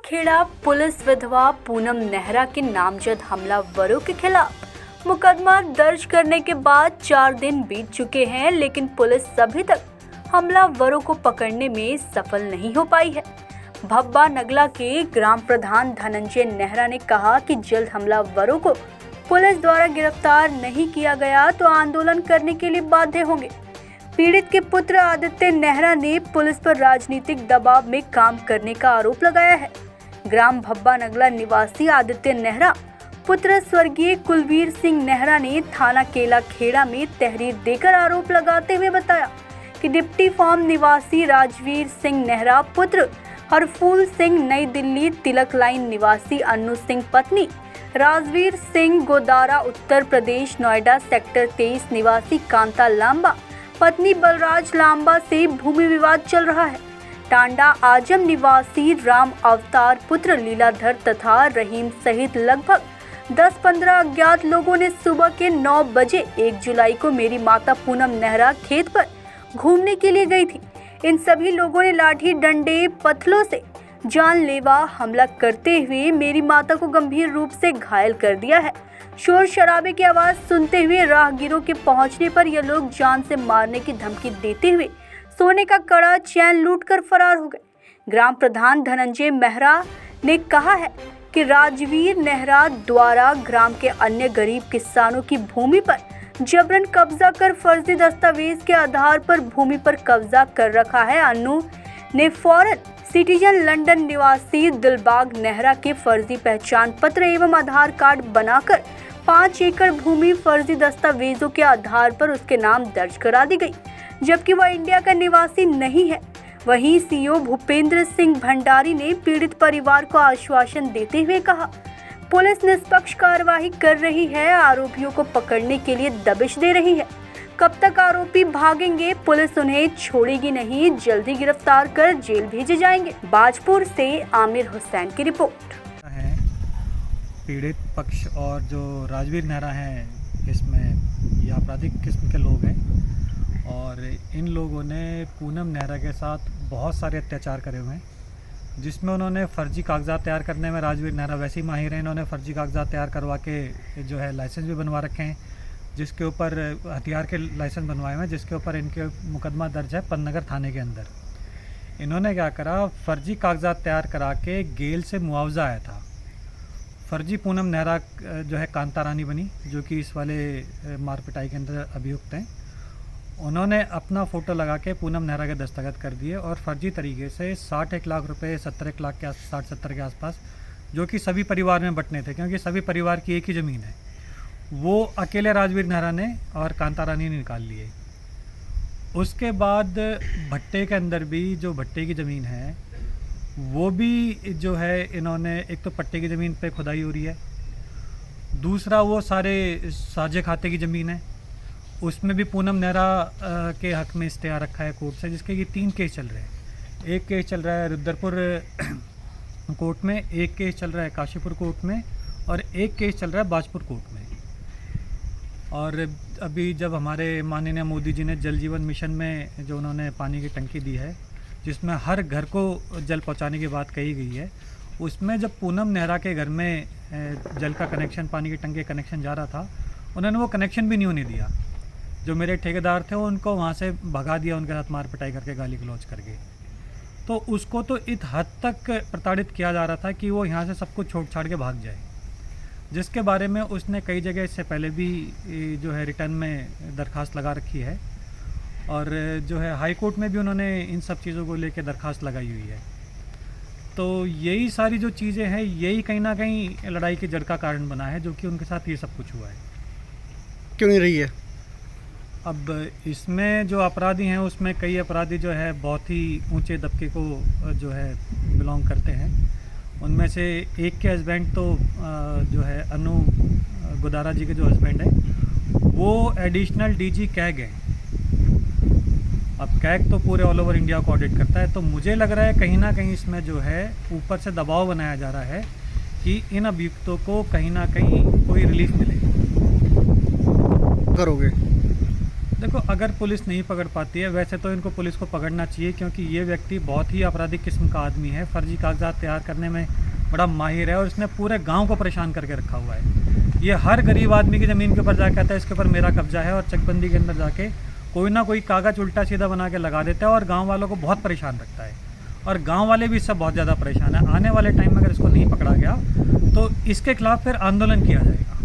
Kheda police विधवा पूनम नेहरा के नामजद हमलावरों के खिलाफ मुकदमा दर्ज करने के बाद 4 दिन बीत चुके हैं, लेकिन पुलिस अभी तक हमलावरों को पकड़ने में सफल नहीं हो पाई है। भब्बा नगला के ग्राम प्रधान धनंजय नेहरा ने कहा कि जल्द हमलावरों को पुलिस द्वारा गिरफ्तार नहीं किया गया तो आंदोलन करने के लिए बाध्य होंगे। पीड़ित के पुत्र आदित्य नेहरा ने पुलिस पर राजनीतिक दबाव में काम करने का आरोप लगाया है। ग्राम भब्बा नगला निवासी आदित्य नेहरा पुत्र स्वर्गीय कुलवीर सिंह नेहरा ने थाना केला खेड़ा में तहरीर देकर आरोप लगाते हुए बताया कि डिप्टी फार्म निवासी राजवीर सिंह नेहरा पुत्र हरफूल सिंह नई दिल्ली तिलक लाइन निवासी अन्नू सिंह पत्नी राजवीर सिंह गोदारा उत्तर प्रदेश नोएडा सेक्टर 23 निवासी कांता लांबा पत्नी बलराज लांबा से भूमि विवाद चल रहा है। टांडा आजम निवासी राम अवतार पुत्र लीलाधर तथा रहीम सहित लगभग 10-15 अज्ञात लोगों ने सुबह के 9 बजे 1 जुलाई को मेरी माता पूनम नेहरा खेत पर घूमने के लिए गई थी। इन सभी लोगों ने लाठी डंडे पत्थरों से जानलेवा हमला करते हुए मेरी माता को गंभीर रूप से घायल कर दिया है। शोर शराबे की आवाज सुनते हुए राहगीरों के पहुंचने पर ये लोग जान से मारने की धमकी देते हुए सोने का कड़ा चैन लूटकर फरार हो गए। ग्राम प्रधान धनंजय नेहरा ने कहा है कि राजवीर नेहरा द्वारा ग्राम के अन्य गरीब किसानों की भूमि पर जबरन कब्जा कर फर्जी दस्तावेज के आधार पर भूमि पर कब्जा कर रखा है। अन्नू ने फॉरेन सिटीजन लंदन निवासी दिलबाग नेहरा के फर्जी पहचान पत्र एवं आधार कार्ड बनाकर 5 एकड़ भूमि फर्जी दस्तावेजों के आधार पर उसके नाम दर्ज करा दी गई, जबकि वह इंडिया का निवासी नहीं है। वहीं सीओ भूपेंद्र सिंह भंडारी ने पीड़ित परिवार को आश्वासन देते हुए कहा, पुलिस निष्पक्ष कार्यवाही कर रही है, आरोपियों को पकड़ने के लिए दबिश दे रही है। कब तक आरोपी भागेंगे, पुलिस उन्हें छोड़ेगी नहीं, जल्दी गिरफ्तार कर जेल भेजे जाएंगे। बाजपुर से आमिर हुसैन की रिपोर्ट। पीड़ित पक्ष और जो राजवीर नेहरा हैं, इसमें ये आपराधिक किस्म के लोग हैं और इन लोगों ने पूनम नेहरा के साथ बहुत सारे अत्याचार करे हुए हैं, जिसमें उन्होंने फ़र्जी कागजात तैयार करने में राजवीर नेहरा वैसे ही माहिर हैं। इन्होंने फ़र्जी कागजात तैयार करवा के जो है लाइसेंस भी बनवा रखे हैं, जिसके ऊपर हथियार के लाइसेंस बनवाए हुए हैं, जिसके ऊपर इनके मुकदमा दर्ज है पन्नगर थाने के अंदर। इन्होंने क्या करा, फ़र्जी कागजात तैयार करा के गेल से मुआवजा आया था। फर्जी पूनम नेहरा जो है कांता रानी बनी, जो कि इस वाले मार पिटाई के अंदर अभियुक्त हैं। उन्होंने अपना फ़ोटो लगा के पूनम नेहरा के दस्तखत कर दिए और फर्जी तरीके से 61 लाख रुपए 17 लाख के 60-70 के आसपास, जो कि सभी परिवार में बंटने थे, क्योंकि सभी परिवार की एक ही ज़मीन है, वो अकेले राजवीर नेहरा ने और कांता रानी ने निकाल लिए। उसके बाद भट्टे के अंदर भी जो भट्टे की ज़मीन है, वो भी जो है इन्होंने एक तो पट्टे की ज़मीन पे खुदाई हो रही है, दूसरा वो सारे साझे खाते की ज़मीन है, उसमें भी पूनम नेहरा के हक में स्टे आ रखा है कोर्ट से, जिसके ये 3 केस चल रहे हैं। एक केस चल रहा है रुद्रपुर कोर्ट में, एक केस चल रहा है काशीपुर कोर्ट में और एक केस चल रहा है बाजपुर कोर्ट में। और अभी जब हमारे माननीय मोदी जी ने जल जीवन मिशन में जो उन्होंने पानी की टंकी दी है, जिसमें हर घर को जल पहुंचाने की बात कही गई है, उसमें जब पूनम नेहरा के घर में जल का कनेक्शन, पानी की टंकी कनेक्शन जा रहा था, उन्होंने वो कनेक्शन भी नहीं होने दिया। जो मेरे ठेकेदार थे उनको वहाँ से भगा दिया, उनके साथ मार पिटाई करके, गाली गलौज करके। तो उसको तो इस हद तक प्रताड़ित किया जा रहा था कि वो यहाँ से सब कुछ छोड़ छाड़ के भाग जाए, जिसके बारे में उसने कई जगह इससे पहले भी जो है रिटर्न में दरख्वास्त लगा रखी है और जो है हाई कोर्ट में भी उन्होंने इन सब चीज़ों को लेकर दरख्वास्त लगाई हुई है। तो यही सारी जो चीज़ें हैं, यही कहीं ना कहीं लड़ाई की जड़ का कारण बना है, जो कि उनके साथ ये सब कुछ हुआ है। क्यों नहीं रही है? अब इसमें जो अपराधी हैं, उसमें कई अपराधी जो है बहुत ही ऊंचे दबके को जो है बिलोंग करते हैं। उनमें से एक के हस्बैंड तो जो है अनु गोदारा जी के जो हस्बैंड है, वो एडिशनल डीजी कैग हैं। अब कैग तो पूरे ऑल ओवर इंडिया को ऑडिट करता है, तो मुझे लग रहा है कहीं ना कहीं इसमें जो है ऊपर से दबाव बनाया जा रहा है कि इन अभियुक्तों को कहीं ना कहीं कोई रिलीफ मिले। करोगे? देखो, अगर पुलिस नहीं पकड़ पाती है, वैसे तो इनको पुलिस को पकड़ना चाहिए, क्योंकि ये व्यक्ति बहुत ही आपराधिक किस्म का आदमी है। फर्जी कागजात तैयार करने में बड़ा माहिर है और इसने पूरे गांव को परेशान करके रखा हुआ है। ये हर गरीब आदमी की ज़मीन के ऊपर जाके कहता है इसके ऊपर मेरा कब्जा है, और चकबंदी के अंदर जाके कोई ना कोई कागज़ उल्टा सीधा बना के लगा देता है और गाँव वालों को बहुत परेशान रखता है। और गाँव वाले भी इससे बहुत ज़्यादा परेशान है। आने वाले टाइम में अगर इसको नहीं पकड़ा गया तो इसके खिलाफ़ फिर आंदोलन किया जाएगा।